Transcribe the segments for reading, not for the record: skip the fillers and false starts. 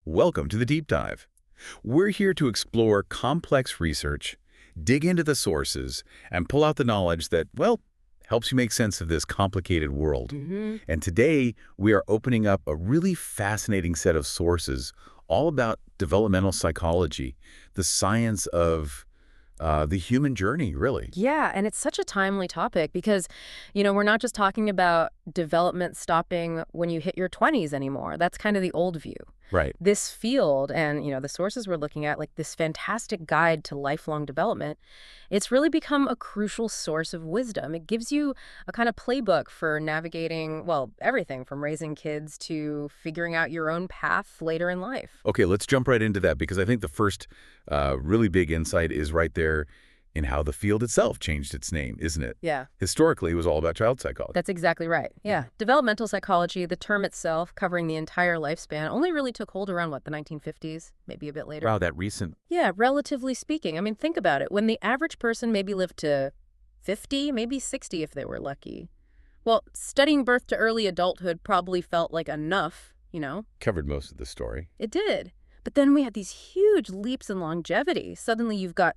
Welcome to the Deep Dive. We're here to explore complex research, dig into the sources, and pull out the knowledge that, well, helps you make sense of this complicated world. And today, we are opening up a really fascinating set of sources all about developmental psychology, the science of the human journey, really. Yeah, and it's such a timely topic because, we're not just talking about development stopping when you hit your 20s anymore. That's kind of the old view. Right. This field and, the sources we're looking at, like this fantastic guide to lifelong development, it's really become a crucial source of wisdom. It gives you a kind of playbook for navigating, well, everything from raising kids to figuring out your own path later in life. Okay, let's jump right into that because I think the first really big insight is right there in how the field itself changed its name, isn't it? Yeah. Historically, it was all about child psychology. That's exactly right. Yeah. Developmental psychology, the term itself, covering the entire lifespan, only really took hold around, the 1950s, maybe a bit later. Wow, that recent. Yeah, relatively speaking. I mean, think about it. When the average person maybe lived to 50, maybe 60 if they were lucky. Well, studying birth to early adulthood probably felt like enough. Covered most of the story. It did. But then we had these huge leaps in longevity. Suddenly you've got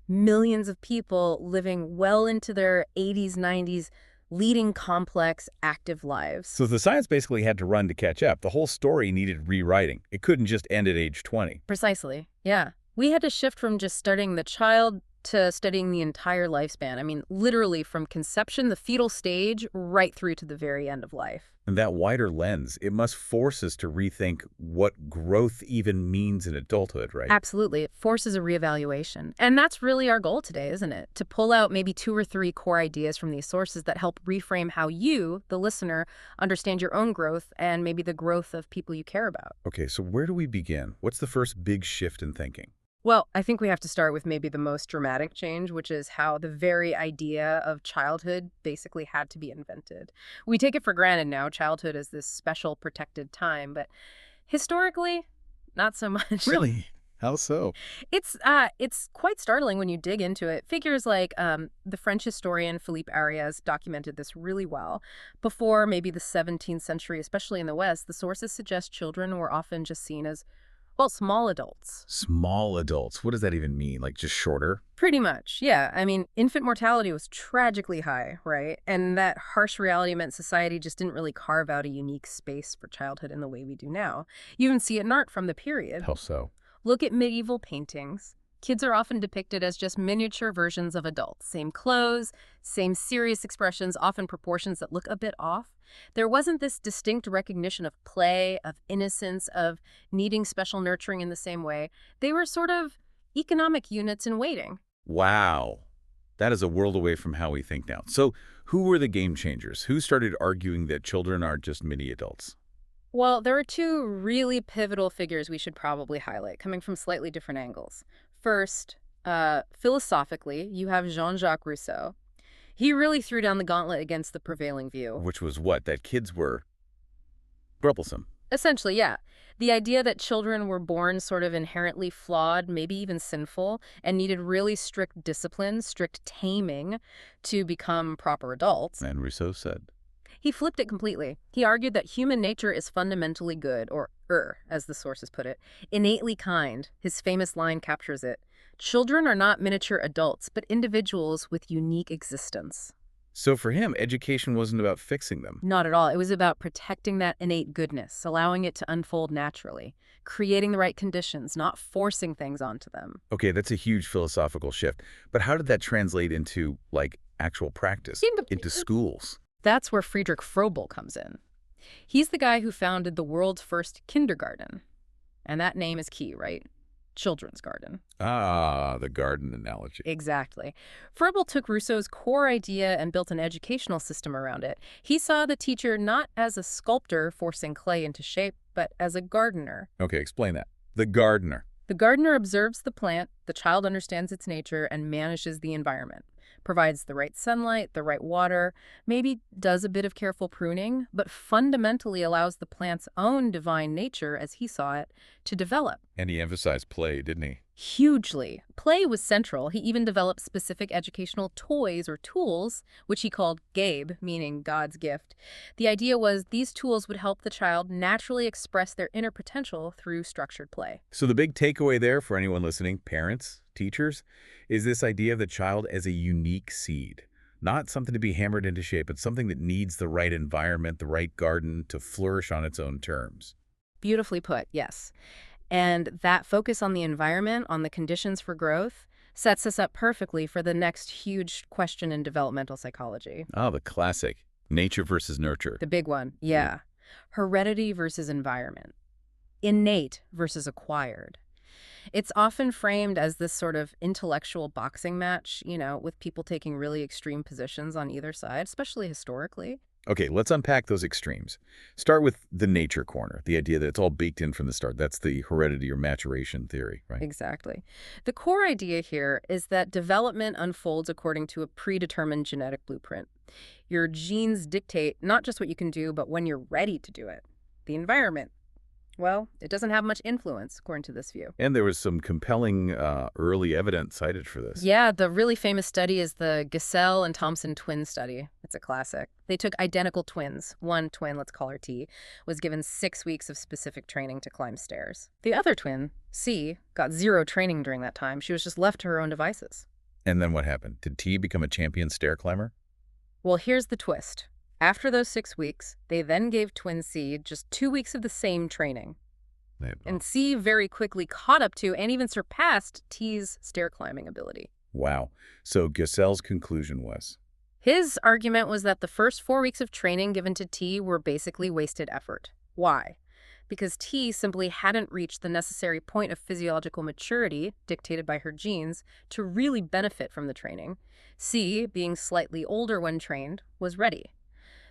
millions of people living well into their 80s, 90s, leading complex, active lives. So the science basically had to run to catch up. The whole story needed rewriting. It couldn't just end at age 20. Precisely. Yeah. We had to shift from just studying the child to studying the entire lifespan. I mean, literally from conception, the fetal stage, right through to the very end of life. And that wider lens, it must force us to rethink what growth even means in adulthood, right? Absolutely. It forces a reevaluation. And that's really our goal today, isn't it? To pull out maybe 2 or 3 core ideas from these sources that help reframe how you, the listener, understand your own growth and maybe the growth of people you care about. Okay, so where do we begin? What's the first big shift in thinking? Well, I think we have to start with maybe the most dramatic change, which is how the very idea of childhood basically had to be invented. We take it for granted now, childhood is this special protected time, but historically, not so much. Really? How so? It's quite startling when you dig into it. Figures like the French historian Philippe Ariès documented this really well. Before maybe the 17th century, especially in the West, the sources suggest children were often just seen as, well, small adults. Small adults. What does that even mean? Like just shorter? Pretty much, yeah. I mean, infant mortality was tragically high, right? And that harsh reality meant society just didn't really carve out a unique space for childhood in the way we do now. You even see it in art from the period. How so? Look at medieval paintings. Kids are often depicted as just miniature versions of adults. Same clothes, same serious expressions, often proportions that look a bit off. There wasn't this distinct recognition of play, of innocence, of needing special nurturing in the same way. They were sort of economic units in waiting. Wow. That is a world away from how we think now. So who were the game changers? Who started arguing that children are just mini adults? Well, there are 2 really pivotal figures we should probably highlight, coming from slightly different angles. First, philosophically, you have Jean-Jacques Rousseau. He really threw down the gauntlet against the prevailing view. Which was what? That kids were troublesome. Essentially, yeah. The idea that children were born sort of inherently flawed, maybe even sinful, and needed really strict discipline, strict taming to become proper adults. And Rousseau said. He flipped it completely. He argued that human nature is fundamentally good, or as the sources put it, innately kind. His famous line captures it. Children are not miniature adults, but individuals with unique existence. So for him, education wasn't about fixing them. Not at all. It was about protecting that innate goodness, allowing it to unfold naturally, creating the right conditions, not forcing things onto them. Okay, that's a huge philosophical shift. But how did that translate into, actual practice, into schools? That's where Friedrich Froebel comes in. He's the guy who founded the world's first kindergarten. And that name is key, right? Children's garden. Ah, the garden analogy. Exactly. Froebel took Rousseau's core idea and built an educational system around it. He saw the teacher not as a sculptor forcing clay into shape, but as a gardener. Okay, explain that. The gardener. The gardener observes the plant, the child understands its nature, and manages the environment. Provides the right sunlight, the right water, maybe does a bit of careful pruning, but fundamentally allows the plant's own divine nature, as he saw it, to develop. And he emphasized play, didn't he? Hugely. Play was central. He even developed specific educational toys or tools, which he called Gabe, meaning God's gift. The idea was these tools would help the child naturally express their inner potential through structured play. So the big takeaway there for anyone listening, parents, teachers, is this idea of the child as a unique seed. Not something to be hammered into shape, but something that needs the right environment, the right garden to flourish on its own terms. Beautifully put, yes. And that focus on the environment, on the conditions for growth, sets us up perfectly for the next huge question in developmental psychology. Ah, the classic, nature versus nurture. The big one, yeah. Heredity versus environment. Innate versus acquired. It's often framed as this sort of intellectual boxing match, with people taking really extreme positions on either side, especially historically. Okay, let's unpack those extremes. Start with the nature corner, the idea that it's all baked in from the start. That's the heredity or maturation theory, right? Exactly. The core idea here is that development unfolds according to a predetermined genetic blueprint. Your genes dictate not just what you can do, but when you're ready to do it. The environment, well, it doesn't have much influence, according to this view. And there was some compelling early evidence cited for this. Yeah, the really famous study is the Gesell and Thompson twin study. It's a classic. They took identical twins. One twin, let's call her T, was given 6 weeks of specific training to climb stairs. The other twin, C, got 0 training during that time. She was just left to her own devices. And then what happened? Did T become a champion stair climber? Well, here's the twist. After those 6 weeks, they then gave twin C just 2 weeks of the same training. And C very quickly caught up to and even surpassed T's stair climbing ability. Wow. So Gesell's conclusion was? His argument was that the first 4 weeks of training given to T were basically wasted effort. Why? Because T simply hadn't reached the necessary point of physiological maturity, dictated by her genes, to really benefit from the training. C, being slightly older when trained, was ready.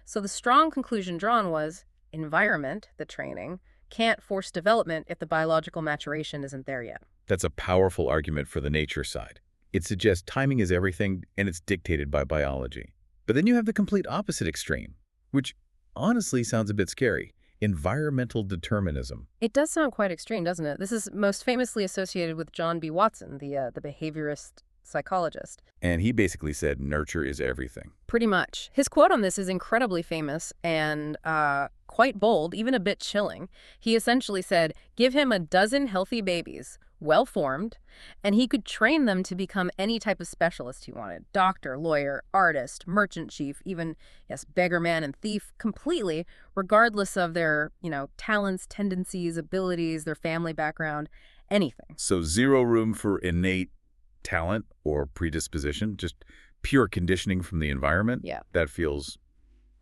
So the strong conclusion drawn was, environment, the training, can't force development if the biological maturation isn't there yet. That's a powerful argument for the nature side. It suggests timing is everything and it's dictated by biology. But then you have the complete opposite extreme, which honestly sounds a bit scary. Environmental determinism. It does sound quite extreme, doesn't it? This is most famously associated with John B. Watson, the behaviorist psychologist. And he basically said nurture is everything. Pretty much. His quote on this is incredibly famous and quite bold, even a bit chilling. He essentially said, give him a dozen healthy babies, well-formed, and he could train them to become any type of specialist he wanted. Doctor, lawyer, artist, merchant chief, even, yes, beggar man and thief, completely, regardless of their, talents, tendencies, abilities, their family background, anything. So 0 room for innate talent or predisposition, just pure conditioning from the environment? Yeah. That feels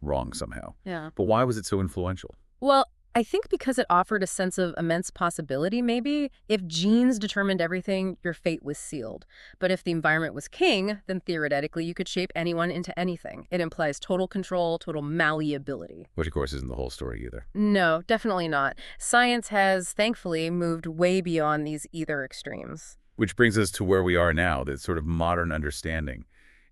wrong somehow. Yeah. But why was it so influential? Well, I think because it offered a sense of immense possibility, maybe. If genes determined everything, your fate was sealed. But if the environment was king, then theoretically you could shape anyone into anything. It implies total control, total malleability. Which, of course, isn't the whole story either. No, definitely not. Science has, thankfully, moved way beyond these either extremes. Which brings us to where we are now, that sort of modern understanding,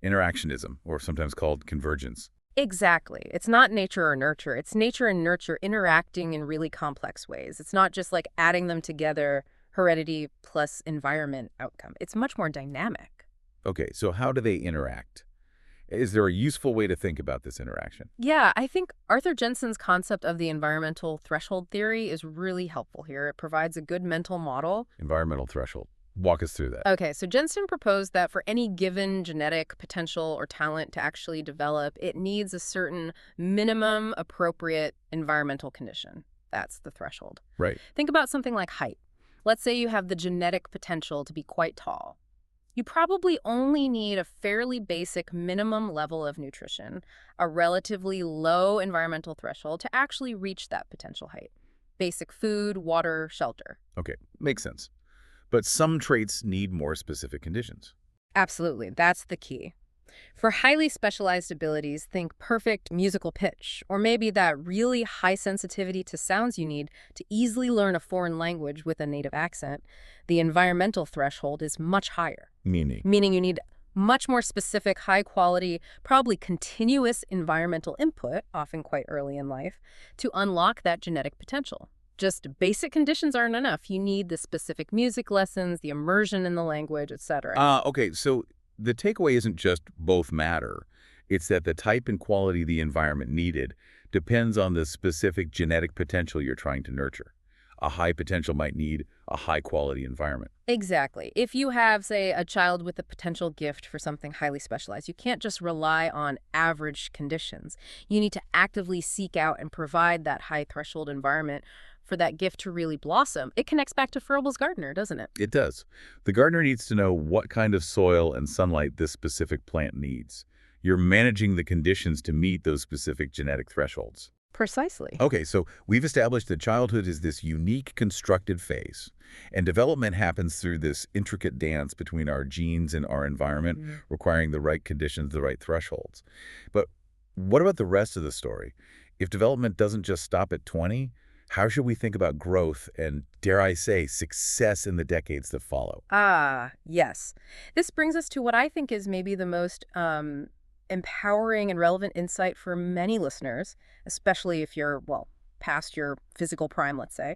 interactionism, or sometimes called convergence. Exactly. It's not nature or nurture. It's nature and nurture interacting in really complex ways. It's not just like adding them together, heredity plus environment outcome. It's much more dynamic. Okay, so how do they interact? Is there a useful way to think about this interaction? Yeah, I think Arthur Jensen's concept of the environmental threshold theory is really helpful here. It provides a good mental model. Environmental threshold. Walk us through that. Okay, so Jensen proposed that for any given genetic potential or talent to actually develop, it needs a certain minimum appropriate environmental condition. That's the threshold. Right. Think about something like height. Let's say you have the genetic potential to be quite tall. You probably only need a fairly basic minimum level of nutrition, a relatively low environmental threshold to actually reach that potential height. Basic food, water, shelter. Okay, makes sense. But some traits need more specific conditions. Absolutely. That's the key. For highly specialized abilities, think perfect musical pitch, or maybe that really high sensitivity to sounds you need to easily learn a foreign language with a native accent. The environmental threshold is much higher. Meaning you need much more specific, high quality, probably continuous environmental input, often quite early in life, to unlock that genetic potential. Just basic conditions aren't enough. You need the specific music lessons, the immersion in the language, etc. Okay, so the takeaway isn't just both matter. It's that the type and quality of the environment needed depends on the specific genetic potential you're trying to nurture. A high potential might need a high-quality environment. Exactly. If you have, say, a child with a potential gift for something highly specialized, you can't just rely on average conditions. You need to actively seek out and provide that high-threshold environment for that gift to really blossom. It connects back to Froebel's gardener, doesn't it? It does. The gardener needs to know what kind of soil and sunlight this specific plant needs. You're managing the conditions to meet those specific genetic thresholds. Precisely. Okay, so we've established that childhood is this unique constructed phase, and development happens through this intricate dance between our genes and our environment, requiring the right conditions, the right thresholds. But what about the rest of the story? If development doesn't just stop at 20, how should we think about growth and, dare I say, success in the decades that follow? Ah, yes. This brings us to what I think is maybe the most empowering and relevant insight for many listeners, especially if you're, well, past your physical prime, let's say.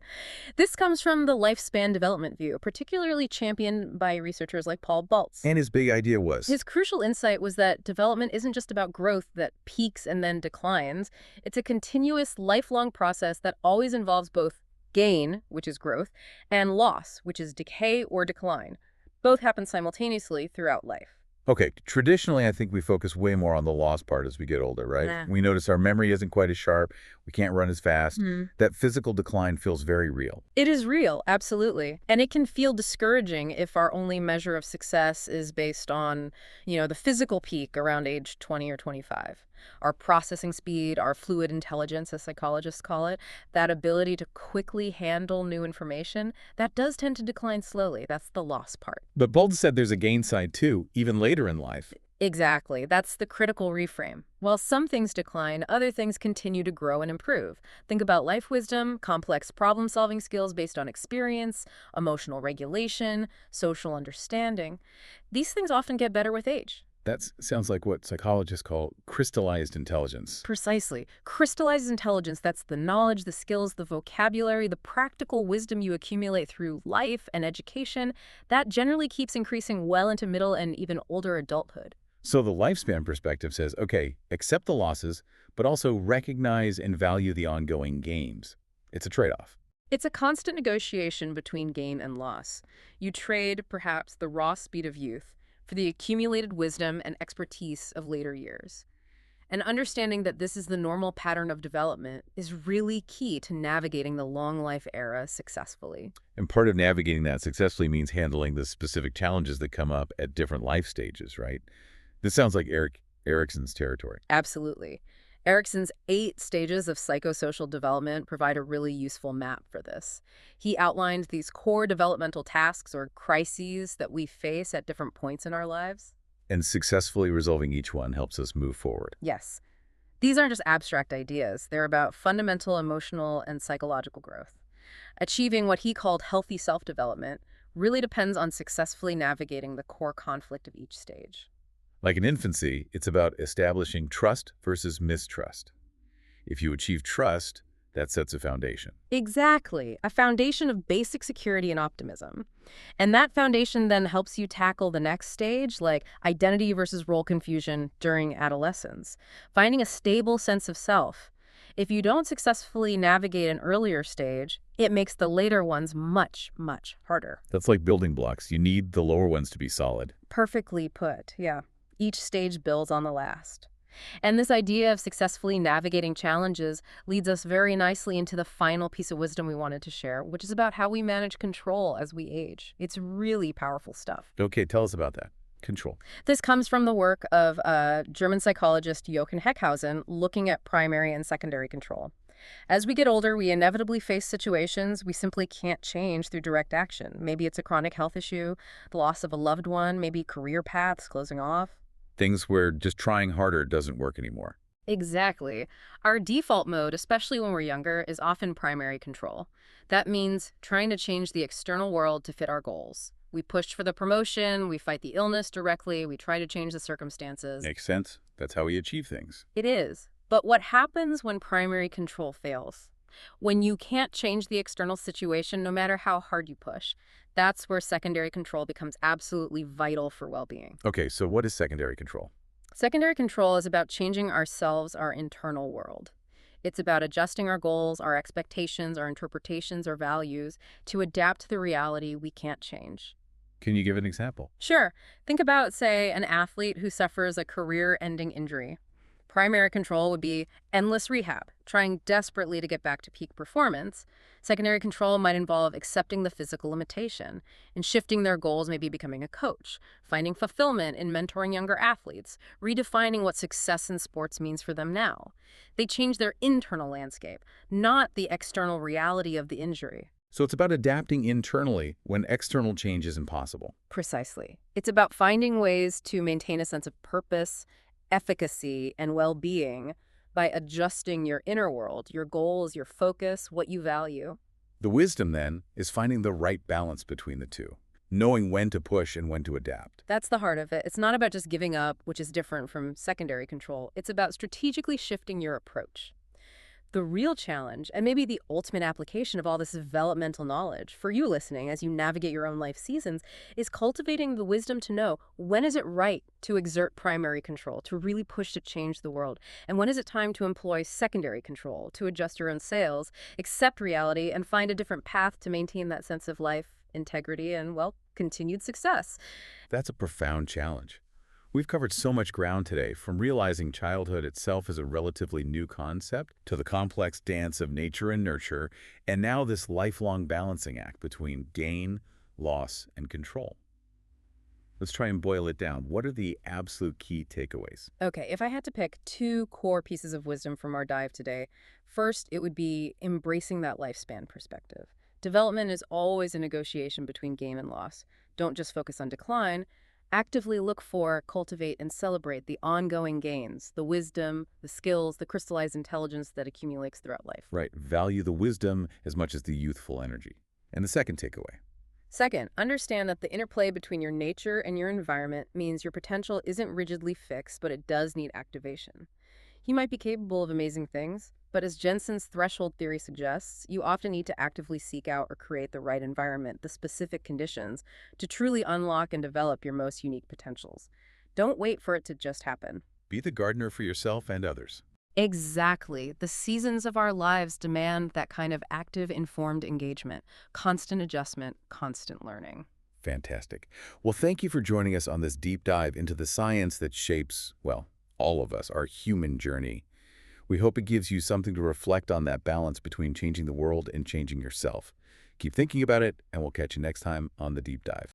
This comes from the lifespan development view, particularly championed by researchers like Paul Baltz. And his big idea was? His crucial insight was that development isn't just about growth that peaks and then declines. It's a continuous, lifelong process that always involves both gain, which is growth, and loss, which is decay or decline. Both happen simultaneously throughout life. Okay, traditionally, I think we focus way more on the loss part as we get older, right? Yeah. We notice our memory isn't quite as sharp, we can't run as fast. That physical decline feels very real. It is real, absolutely. And it can feel discouraging if our only measure of success is based on, the physical peak around age 20 or 25. Our processing speed, our fluid intelligence, as psychologists call it, that ability to quickly handle new information, that does tend to decline slowly. That's the loss part. But Bolden said there's a gain side too, even later in life. Exactly. That's the critical reframe. While some things decline, other things continue to grow and improve. Think about life wisdom, complex problem-solving skills based on experience, emotional regulation, social understanding. These things often get better with age. That sounds like what psychologists call crystallized intelligence. Precisely. Crystallized intelligence, that's the knowledge, the skills, the vocabulary, the practical wisdom you accumulate through life and education. That generally keeps increasing well into middle and even older adulthood. So the lifespan perspective says, okay, accept the losses, but also recognize and value the ongoing gains. It's a trade-off. It's a constant negotiation between gain and loss. You trade, perhaps, the raw speed of youth for the accumulated wisdom and expertise of later years. And understanding that this is the normal pattern of development is really key to navigating the long life era successfully. And part of navigating that successfully means handling the specific challenges that come up at different life stages, right? This sounds like Erikson's territory. Absolutely. Erikson's 8 stages of psychosocial development provide a really useful map for this. He outlined these core developmental tasks or crises that we face at different points in our lives. And successfully resolving each one helps us move forward. Yes. These aren't just abstract ideas. They're about fundamental emotional and psychological growth. Achieving what he called healthy self-development really depends on successfully navigating the core conflict of each stage. Like in infancy, it's about establishing trust versus mistrust. If you achieve trust, that sets a foundation. Exactly. A foundation of basic security and optimism. And that foundation then helps you tackle the next stage, like identity versus role confusion during adolescence, finding a stable sense of self. If you don't successfully navigate an earlier stage, it makes the later ones much, much harder. That's like building blocks. You need the lower ones to be solid. Perfectly put, yeah. Each stage builds on the last. And this idea of successfully navigating challenges leads us very nicely into the final piece of wisdom we wanted to share, which is about how we manage control as we age. It's really powerful stuff. Okay, tell us about that. Control. This comes from the work of German psychologist Jochen Heckhausen looking at primary and secondary control. As we get older, we inevitably face situations we simply can't change through direct action. Maybe it's a chronic health issue, the loss of a loved one, maybe career paths closing off. Things where just trying harder doesn't work anymore. Exactly. Our default mode, especially when we're younger, is often primary control. That means trying to change the external world to fit our goals. We push for the promotion, we fight the illness directly, we try to change the circumstances. Makes sense. That's how we achieve things. It is. But what happens when primary control fails? When you can't change the external situation, no matter how hard you push, that's where secondary control becomes absolutely vital for well-being. Okay, so what is secondary control? Secondary control is about changing ourselves, our internal world. It's about adjusting our goals, our expectations, our interpretations, our values to adapt to the reality we can't change. Can you give an example? Sure, think about, say, an athlete who suffers a career-ending injury. Primary control would be endless rehab, trying desperately to get back to peak performance. Secondary control might involve accepting the physical limitation and shifting their goals, maybe becoming a coach, finding fulfillment in mentoring younger athletes, redefining what success in sports means for them now. They change their internal landscape, not the external reality of the injury. So it's about adapting internally when external change is impossible. Precisely. It's about finding ways to maintain a sense of purpose, efficacy, and well-being by adjusting your inner world, your goals, your focus, what you value. The wisdom, then, is finding the right balance between the two, knowing when to push and when to adapt. That's the heart of it. It's not about just giving up, which is different from secondary control. It's about strategically shifting your approach. The real challenge, and maybe the ultimate application of all this developmental knowledge for you listening as you navigate your own life seasons, is cultivating the wisdom to know when is it right to exert primary control, to really push to change the world, and when is it time to employ secondary control, to adjust your own sails, accept reality, and find a different path to maintain that sense of life, integrity, and, well, continued success. That's a profound challenge. We've covered so much ground today, from realizing childhood itself is a relatively new concept to the complex dance of nature and nurture, and now this lifelong balancing act between gain, loss, and control. Let's try and boil it down. What are the absolute key takeaways? Okay, if I had to pick two core pieces of wisdom from our dive today, first, it would be embracing that lifespan perspective. Development is always a negotiation between gain and loss. Don't just focus on decline. Actively look for, cultivate, and celebrate the ongoing gains, the wisdom, the skills, the crystallized intelligence that accumulates throughout life. Right. Value the wisdom as much as the youthful energy. And the second takeaway. Second, understand that the interplay between your nature and your environment means your potential isn't rigidly fixed, but it does need activation. You might be capable of amazing things, but as Jensen's threshold theory suggests, you often need to actively seek out or create the right environment, the specific conditions, to truly unlock and develop your most unique potentials. Don't wait for it to just happen. Be the gardener for yourself and others. Exactly. The seasons of our lives demand that kind of active, informed engagement, constant adjustment, constant learning. Fantastic. Well, thank you for joining us on this deep dive into the science that shapes, well, all of us, our human journey. We hope it gives you something to reflect on, that balance between changing the world and changing yourself. Keep thinking about it, and we'll catch you next time on The Deep Dive.